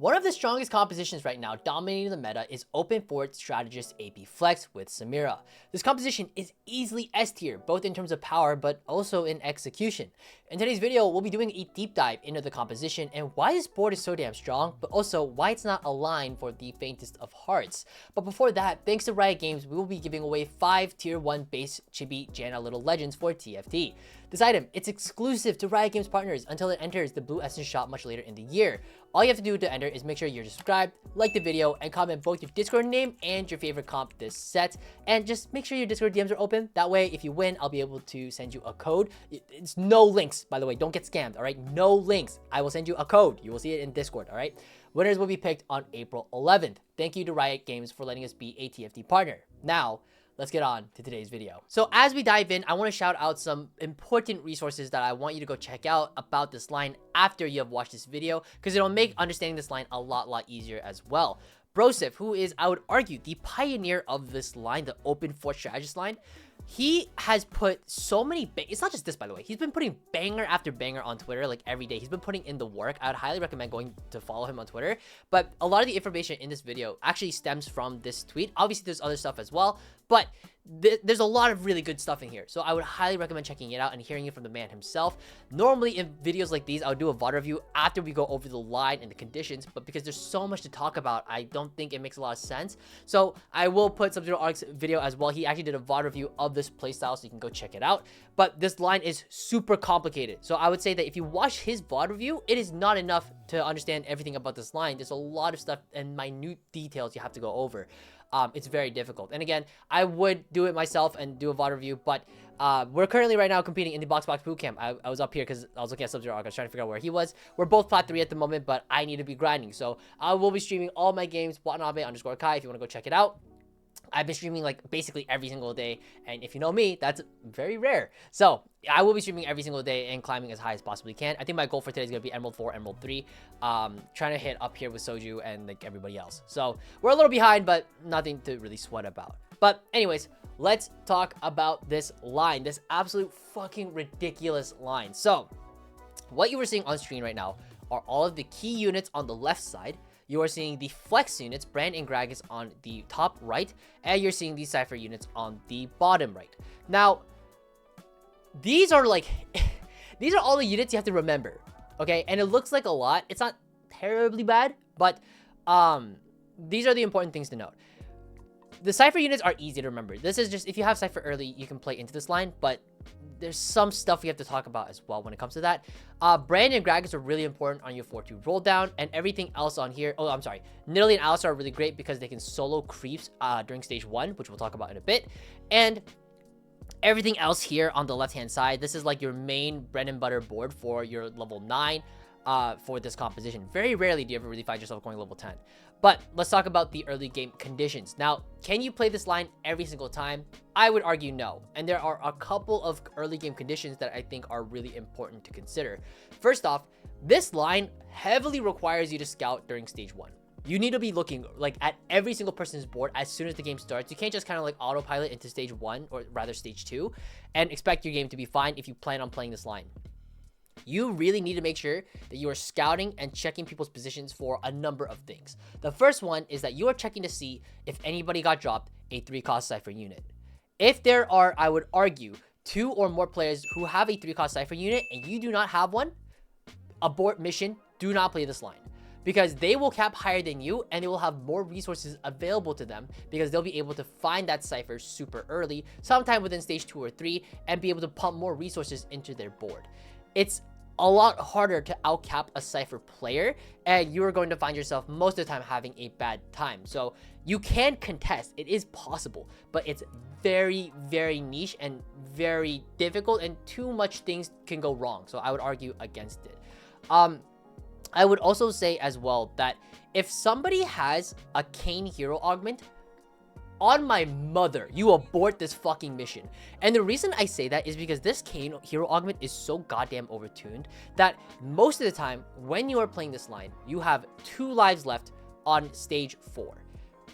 One of the strongest compositions right now dominating the meta is Open Fort Strategist AP Flex with Samira. This composition is easily S tier, both in terms of power but also in execution. In today's video, we'll be doing a deep dive into the composition and why this board is so damn strong, but also why it's not a line for the faintest of hearts. But before that, thanks to Riot Games, we will be giving away 5 tier 1 base Chibi Janna Little Legends for TFT. This item, it's exclusive to Riot Games partners until it enters the Blue Essence shop much later in the year. All you have to do to enter is make sure you're subscribed, like the video, and comment both your Discord name and your favorite comp this set. And just make sure your Discord DMs are open. That way, if you win, I'll be able to send you a code. It's no links, by the way. Don't get scammed, all right? No links. I will send you a code. You will see it in Discord, all right? Winners will be picked on April 11th. Thank you to Riot Games for letting us be a TFT partner. Now, let's get on to today's video. So as we dive in, I want to shout out some important resources that I want you to go check out about this line after you have watched this video, because it'll make understanding this line a lot easier as well. Brosif, who is, I would argue, the pioneer of this line, the Open Fort Strategist line, he has put so many, it's not just this, by the way, he's been putting banger after banger on Twitter, like every day. He's been putting in the work. I would highly recommend going to follow him on Twitter. But a lot of the information in this video actually stems from this tweet. Obviously, there's other stuff as well, but there's a lot of really good stuff in here. So I would highly recommend checking it out and hearing it from the man himself. Normally in videos like these, I would do a VOD review after we go over the line and the conditions, but because there's so much to talk about, I don't think it makes a lot of sense. So I will put Sub-Zero Arc's video as well. He actually did a VOD review of this playstyle, so you can go check it out. But this line is super complicated. So I would say that if you watch his VOD review, it is not enough to understand everything about this line. There's a lot of stuff and minute details you have to go over. It's very difficult. And again, I would do it myself and do a VOD review, but we're currently right now competing in the Box Bootcamp. I was up here because I was looking at Sub-Zero Arc. I was trying to figure out where he was. We're both Plat 3 at the moment, but I need to be grinding. So I will be streaming all my games, Watanabe_Kai, if you want to go check it out. I've been streaming like basically every single day, and if you know me, that's very rare. So I will be streaming every single day and climbing as high as possibly can. I think my goal for today is gonna be Emerald 4, Emerald 3. Trying to hit up here with Soju and like everybody else. So we're a little behind, but nothing to really sweat about. But anyways, let's talk about this line, this absolute fucking ridiculous line. So what you are seeing on screen right now are all of the key units on the left side. You are seeing the flex units, Brand and Gragas, on the top right, and you're seeing the Cypher units on the bottom right. Now, these are like, these are all the units you have to remember, okay? And it looks like a lot. It's not terribly bad, but these are the important things to note. The Cypher units are easy to remember. This is just, if you have Cypher early, you can play into this line, but there's some stuff we have to talk about as well when it comes to that. Brand and Gragas are really important on your 4-2 roll down, and everything else on here, oh, I'm sorry, Nidalee and Alistar are really great because they can solo creeps during stage 1, which we'll talk about in a bit. And everything else here on the left-hand side, this is like your main bread and butter board for your level 9 for this composition. Very rarely do you ever really find yourself going level 10. But let's talk about the early game conditions. Now, can you play this line every single time? I would argue no. And there are a couple of early game conditions that I think are really important to consider. First off, this line heavily requires you to scout during stage 1. You need to be looking like at every single person's board as soon as the game starts. You can't just kind of like autopilot into stage 1 or rather stage 2 and expect your game to be fine if you plan on playing this line. You really need to make sure that you are scouting and checking people's positions for a number of things. The first one is that you are checking to see if anybody got dropped a 3-cost Cypher unit. If there are, I would argue, 2 or more players who have a 3-cost Cypher unit and you do not have one, abort mission, do not play this line. Because they will cap higher than you and they will have more resources available to them because they'll be able to find that Cypher super early, sometime within stage 2 or 3, and be able to pump more resources into their board. It's a lot harder to outcap a Cypher player, and you are going to find yourself most of the time having a bad time. So you can contest, it is possible, but it's very niche and very difficult, and too much things can go wrong. So I would argue against it. I would also say as well that if somebody has a Kayn hero augment, on my mother, you abort this fucking mission. And the reason I say that is because this Kayn hero augment is so goddamn overtuned that most of the time when you are playing this line, you have 2 lives left on stage 4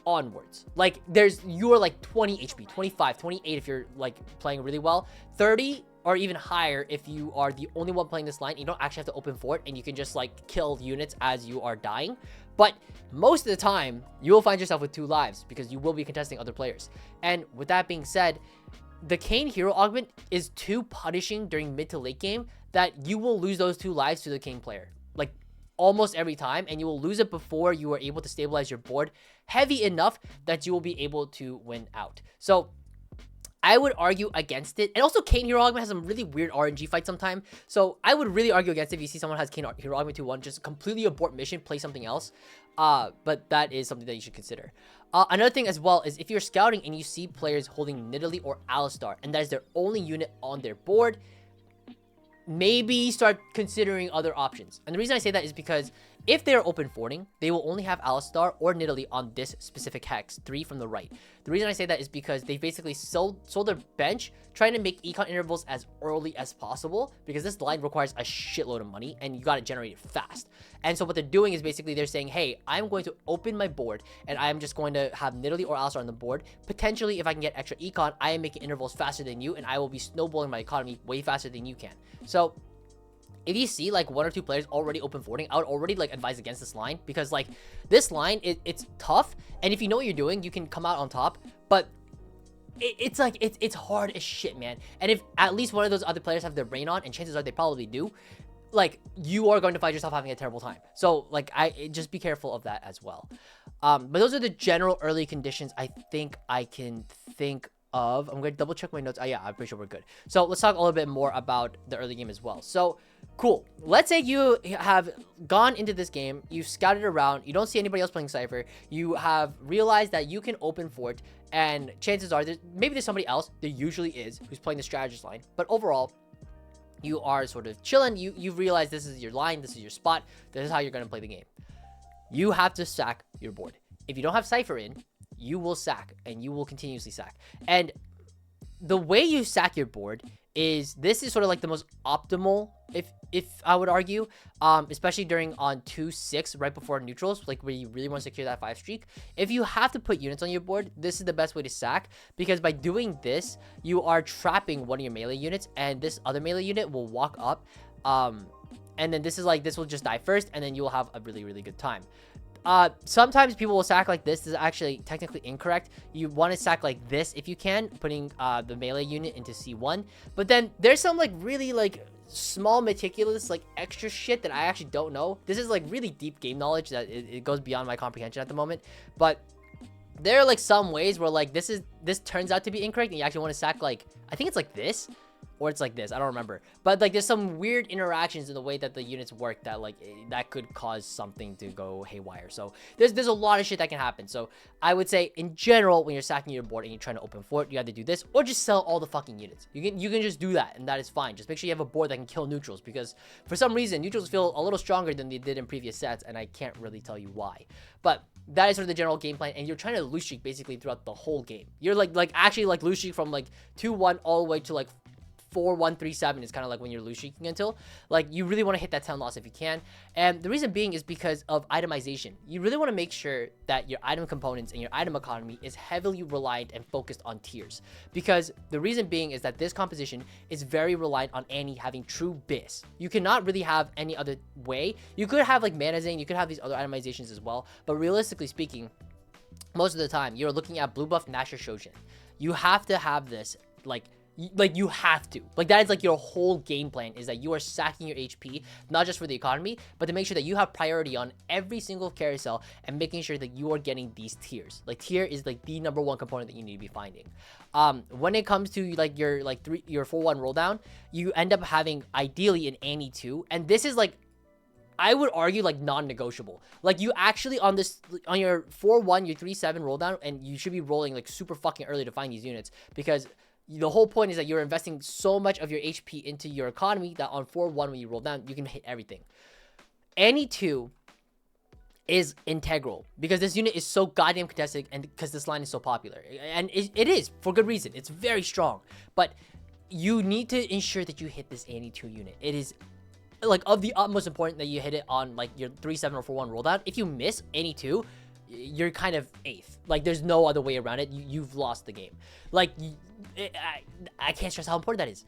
onwards. Like you are like 20 HP, 25, 28 if you're like playing really well, 30 or even higher if you are the only one playing this line. You don't actually have to open fort, and you can just like kill units as you are dying. But most of the time, you will find yourself with 2 lives because you will be contesting other players. And with that being said, the Kayn hero augment is too punishing during mid to late game that you will lose those 2 lives to the Kayn player, like almost every time, and you will lose it before you are able to stabilize your board heavy enough that you will be able to win out. So I would argue against it. And also, Kayn hero augment has some really weird RNG fights sometimes. So I would really argue against it if you see someone has Kayn hero augment 2-1. Just completely abort mission, play something else. But that is something that you should consider. Another thing as well is if you're scouting and you see players holding Nidalee or Alistar, and that is their only unit on their board, maybe start considering other options. And the reason I say that is because if they're open forting, they will only have Alistar or Nidalee on this specific hex, 3 from the right. The reason I say that is because they basically sold their bench trying to make econ intervals as early as possible, because this line requires a shitload of money and you got to generate it fast. And so what they're doing is basically they're saying, hey, I'm going to open my board and I'm just going to have Nidalee or Alistar on the board. Potentially, if I can get extra econ, I am making intervals faster than you, and I will be snowballing my economy way faster than you can. So if you see like 1 or 2 players already open forting, I would already like advise against this line, because like this line, it's tough, and if you know what you're doing, you can come out on top. But it's like it's hard as shit, man. And if at least one of those other players have their rain on, and chances are they probably do, like you are going to find yourself having a terrible time. So like just be careful of that as well. But those are the general early conditions I think I can think of. I'm going to double check my notes. Yeah, I'm pretty sure we're good. So let's talk a little bit more about the early game as well. So cool. Let's say you have gone into this game, you've scouted around, you don't see anybody else playing Cypher, you have realized that you can open fort, and chances are maybe there's somebody else, there usually is, who's playing the strategist line. But overall, you are sort of chilling. You've realized this is your line, this is your spot, this is how you're going to play the game. You have to sack your board. If you don't have Cypher in, you will sack, and you will continuously sack. And the way you sack your board is, this is sort of like the most optimal, if I would argue, especially during on 2-6 right before neutrals, like where you really want to secure that 5 streak. If you have to put units on your board, this is the best way to sack, because by doing this, you are trapping one of your melee units, and this other melee unit will walk up, and then this will just die first, and then you will have a really, really good time. Sometimes people will sack like this. This is actually technically incorrect. You want to sack like this if you can, putting the melee unit into C1. But then there's some like really like small meticulous like extra shit that I actually don't know. This is like really deep game knowledge that it goes beyond my comprehension at the moment. But there are like some ways where like this turns out to be incorrect, and you actually want to sack like, I think it's like this, or it's like this, I don't remember. But like there's some weird interactions in the way that the units work that like that could cause something to go haywire. So there's a lot of shit that can happen. So I would say in general, when you're sacking your board and you're trying to open fort, you have to do this, or just sell all the fucking units. You can just do that, and that is fine. Just make sure you have a board that can kill neutrals, because for some reason neutrals feel a little stronger than they did in previous sets, and I can't really tell you why. But that is sort of the general game plan, and you're trying to lose streak basically throughout the whole game. You're like actually like lose streak from like 2-1 all the way to like 4-1-3-7 is kind of like when you're lose streaking until, like, you really want to hit that 10 loss if you can. And the reason being is because of itemization. You really want to make sure that your item components and your item economy is heavily reliant and focused on tiers, because the reason being is that this composition is very reliant on Annie having true bis. You cannot really have any other way. You could have like Mana Zane, you could have these other itemizations as well, but realistically speaking, most of the time you're looking at blue buff Nasher Shojin. You have to have this like you have to, like, that is like your whole game plan, is that you are sacking your HP, not just for the economy, but to make sure that you have priority on every single carousel and making sure that you are getting these tiers. Like, tier is like the #1 component that you need to be finding. When it comes to like your 4-1 roll down, you end up having ideally an Annie 2, and this is like, I would argue like non-negotiable. Like, you actually on your 4-1, your 3-7 roll down, and you should be rolling like super fucking early to find these units, because the whole point is that you're investing so much of your HP into your economy that on 4-1 when you roll down, you can hit everything. Annie 2 is integral because this unit is so goddamn contested, and because this line is so popular. And it is, for good reason. It's very strong. But you need to ensure that you hit this Annie 2 unit. It is like of the utmost important that you hit it on like your 3-7 or 4-1 roll down. If you miss Annie 2, you're kind of 8th. Like, there's no other way around it. You've lost the game. Like, I can't stress how important that is.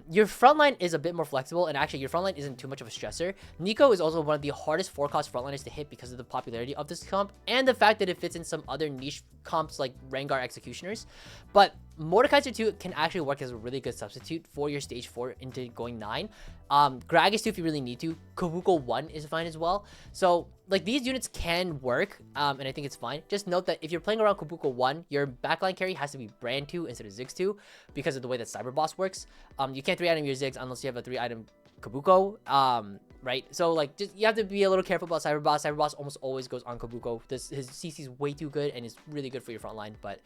Your frontline is a bit more flexible, and actually your frontline isn't too much of a stressor. Nico is also one of the hardest 4-cost frontliners to hit because of the popularity of this comp and the fact that it fits in some other niche comps like Rengar Executioners. But Mordekaiser 2 can actually work as a really good substitute for your stage 4 into going 9. Gragas 2 if you really need to. Kabuko 1 is fine as well. So like these units can work, and I think it's fine. Just note that if you're playing around Kabuko 1, your backline carry has to be Brand 2 instead of Ziggs 2 because of the way that Cyber Boss works. You can't 3-item your Ziggs unless you have a 3-item Kabuko, right? So like just you have to be a little careful about Cyber Boss. Cyber Boss almost always goes on Kabuko. His CC is way too good and is really good for your front line. But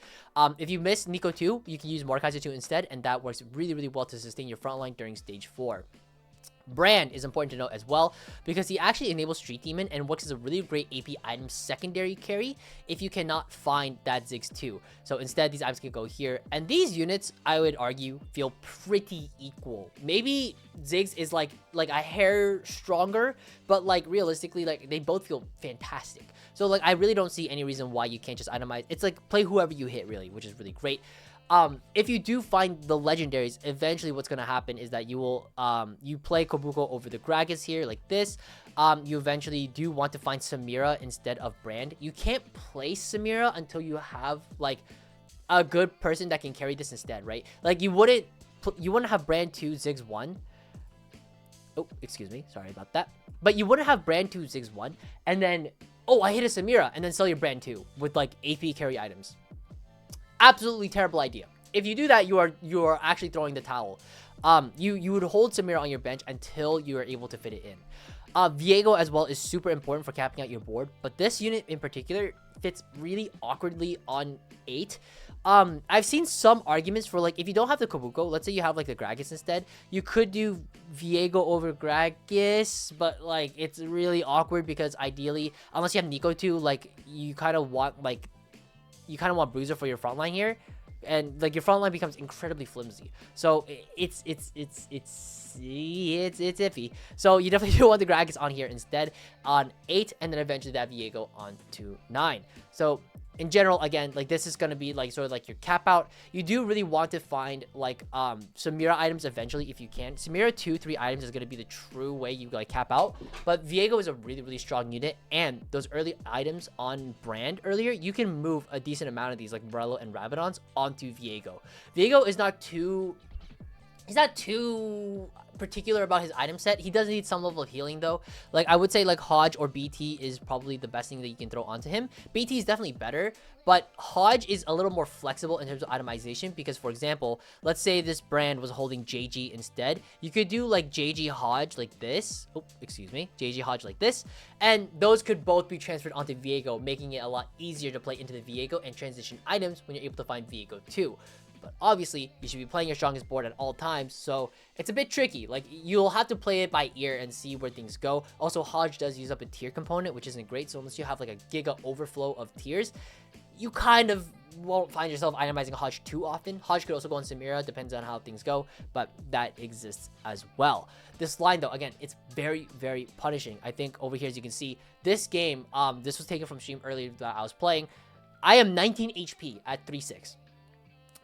if you miss Nico 2, you can use Mordekaiser 2 instead, and that works really, really well to sustain your front line during stage 4. Brand is important to note as well because he actually enables Street Demon and works as a really great AP item secondary carry if you cannot find that Ziggs 2. So instead, these items can go here. And these units, I would argue, feel pretty equal. Maybe Ziggs is like a hair stronger, but like realistically, like they both feel fantastic. So like I really don't see any reason why you can't just itemize. It's like play whoever you hit really, which is really great. If you do find the legendaries, eventually what's going to happen is that you will, you play Kabuko over the Gragas here like this. You eventually do want to find Samira instead of Brand. You can't play Samira until you have like a good person that can carry this instead, right? Like you wouldn't have Brand 2, Ziggs 1. Oh, excuse me. Sorry about that. But you wouldn't have Brand 2, Ziggs 1, and then, oh, I hit a Samira, and then sell your Brand 2 with like AP carry items. Absolutely terrible idea. If you do that, you are actually throwing the towel. You would hold Samira on your bench until you are able to fit it in. Viego as well is super important for capping out your board, but this unit in particular fits really awkwardly on 8. I've seen some arguments for like if you don't have the Kabuko, let's say you have like the Gragas instead, you could do Viego over Gragas, but like it's really awkward because ideally, unless you have Nico 2, like you kind of want Bruiser for your front line here, and like your front line becomes incredibly flimsy. So it's iffy. So you definitely do want the Gragas on here instead on 8, and then eventually that Viego on to 9. So in general, again, like this is going to be like sort of like your cap out. You do really want to find like Samira items eventually if you can. Samira 2-3 items is going to be the true way you like cap out, but Viego is a really, really strong unit, and those early items on Brand earlier, you can move a decent amount of these like Morello and Rabadons onto Viego. Viego is not too particular about his item set. He does need some level of healing though. Like I would say like Hodge or BT is probably the best thing that you can throw onto him. BT is definitely better, but Hodge is a little more flexible in terms of itemization because, for example, let's say this Brand was holding JG instead. You could do like JG Hodge like this. Oh, excuse me. JG Hodge like this. And those could both be transferred onto Viego, making it a lot easier to play into the Viego and transition items when you're able to find Viego too. But obviously, you should be playing your strongest board at all times, so it's a bit tricky. Like, you'll have to play it by ear and see where things go. Also, Hodge does use up a tier component, which isn't great, so unless you have like a giga overflow of tiers, you kind of won't find yourself itemizing Hodge too often. Hodge could also go on Samira, depends on how things go, but that exists as well. This line, though, again, it's very, very punishing. I think over here, as you can see, this game, this was taken from stream earlier that I was playing. I am 19 HP at 3-6.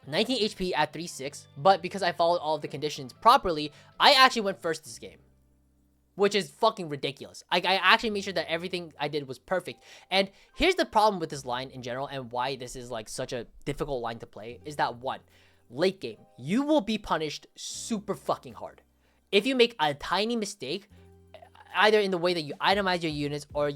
19 HP at 3-6, but because I followed all of the conditions properly, I actually went first this game, which is fucking ridiculous. I actually made sure that everything I did was perfect. And here's the problem with this line in general and why this is like such a difficult line to play is that, one, late game, you will be punished super fucking hard. If you make a tiny mistake, either in the way that you itemize your units, or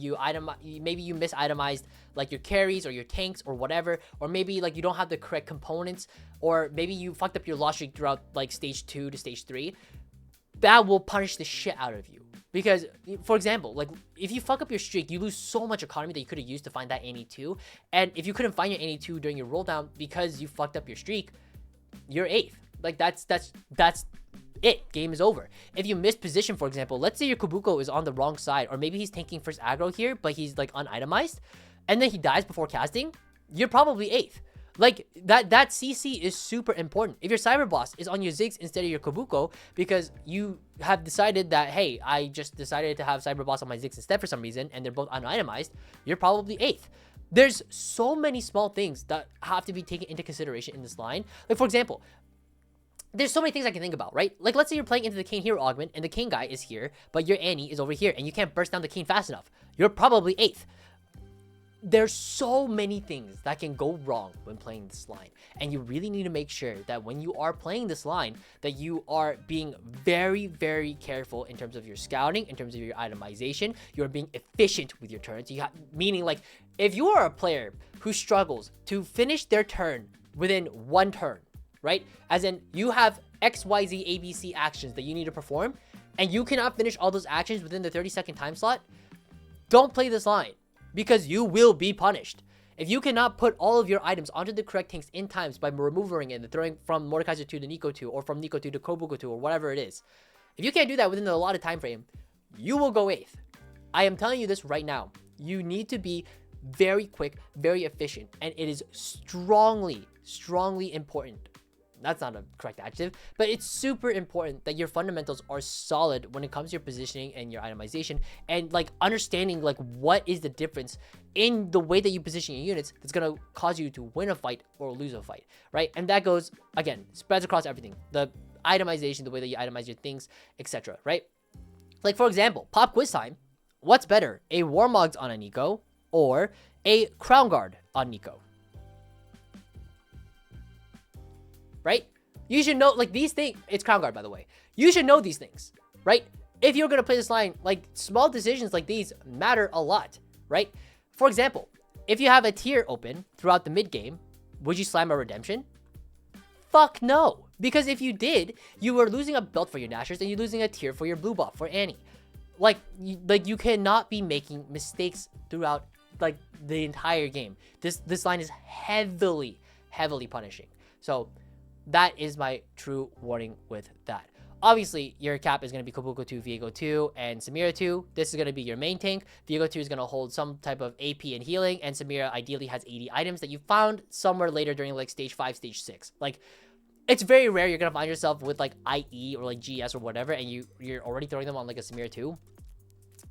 maybe you mis-itemized like your carries or your tanks or whatever, or maybe like you don't have the correct components, or maybe you fucked up your loss streak throughout like stage 2 to stage 3, that will punish the shit out of you. Because, for example, like if you fuck up your streak, you lose so much economy that you could have used to find that NE2, and if you couldn't find your NE2 during your roll down because you fucked up your streak, you're 8th. Like that's it. Game is over. If you miss position, for example, let's say your Kabuko is on the wrong side, or maybe he's tanking first aggro here, but he's like unitemized, and then he dies before casting, you're probably 8th. Like that CC is super important. If your Cyber Boss is on your Ziggs instead of your Kabuko because you have decided that, hey, I just decided to have Cyber Boss on my Ziggs instead for some reason, and they're both unitemized, you're probably 8th. There's so many small things that have to be taken into consideration in this line. Like, for example, there's so many things I can think about, right? Like, let's say you're playing into the Kane hero augment and the Kane guy is here, but your Annie is over here and you can't burst down the Kane fast enough. You're probably 8th. There's so many things that can go wrong when playing this line, and you really need to make sure that when you are playing this line that you are being very, very careful in terms of your scouting, in terms of your itemization. You're being efficient with your turns. Meaning, like, if you are a player who struggles to finish their turn within 1 turn, right? As in, you have XYZ ABC actions that you need to perform, and you cannot finish all those actions within the 30-second time slot, don't play this line, because you will be punished. If you cannot put all of your items onto the correct tanks in times by removing it and throwing from Mordekaiser 2 to Nico 2, or from Nico 2 to Kobuko 2, or whatever it is, if you can't do that within the allotted time frame, you will go 8th. I am telling you this right now. You need to be very quick, very efficient, and it is strongly, strongly important. That's not a correct adjective, but it's super important that your fundamentals are solid when it comes to your positioning and your itemization, and like understanding like what is the difference in the way that you position your units that's going to cause you to win a fight or lose a fight, right? And that goes, again, spreads across everything. The itemization, the way that you itemize your things, etc., right? Like, for example, pop quiz time. What's better, a Warmogs on a Nico or a Crown Guard on Nico? Right? You should know, like, these things. It's Crown Guard, by the way. You should know these things, right? If you're going to play this line, like, small decisions like these matter a lot, right? For example, if you have a tier open throughout the mid game, would you slam a redemption? Fuck no. Because if you did, you were losing a belt for your Nashers and you're losing a tier for your blue buff for Annie. Like you cannot be making mistakes throughout, like, the entire game. This line is heavily punishing. So that is my true warning with that. Obviously, your cap is going to be Kobuko 2, Viego 2, and Samira 2. This is going to be your main tank. Viego 2 is going to hold some type of AP and healing, and Samira ideally has 80 items that you found somewhere later during, like, stage 5, stage 6. Like, it's very rare you're going to find yourself with, like, IE or, like, GS or whatever, and you're already throwing them on, like, a Samira 2.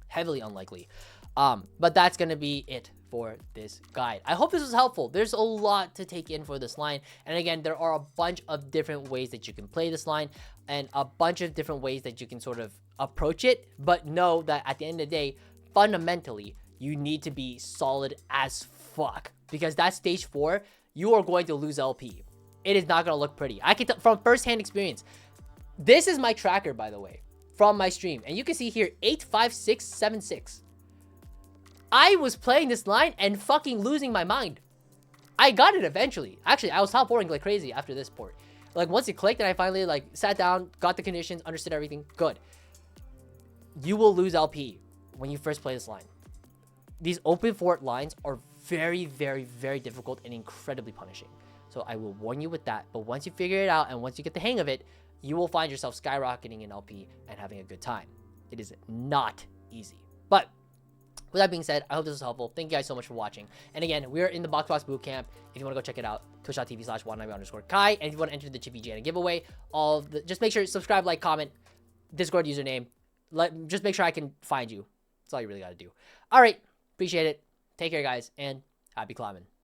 Heavily unlikely. But that's going to be it for this guide. I hope this was helpful. There's a lot to take in for this line. And again, there are a bunch of different ways that you can play this line and a bunch of different ways that you can sort of approach it. But know that at the end of the day, fundamentally, you need to be solid as fuck. Because that stage 4, you are going to lose LP. It is not going to look pretty. I can tell from first-hand experience. This is my tracker, by the way, from my stream. And you can see here, 85676. I was playing this line and fucking losing my mind. I got it eventually. Actually, I was top 4ing like crazy after this port. Like, once it clicked and I finally, like, sat down, got the conditions, understood everything, good. You will lose LP when you first play this line. These open fort lines are very, very, very difficult and incredibly punishing. So I will warn you with that. But once you figure it out and once you get the hang of it, you will find yourself skyrocketing in LP and having a good time. It is not easy. But with that being said, I hope this was helpful. Thank you guys so much for watching. And again, we're in the Box Bootcamp. If you want to go check it out, twitch.tv/190_Kai. And if you want to enter the Chibi Janna giveaway, just make sure to subscribe, like, comment, Discord username. Just make sure I can find you. That's all you really got to do. All right. Appreciate it. Take care, guys, and happy climbing.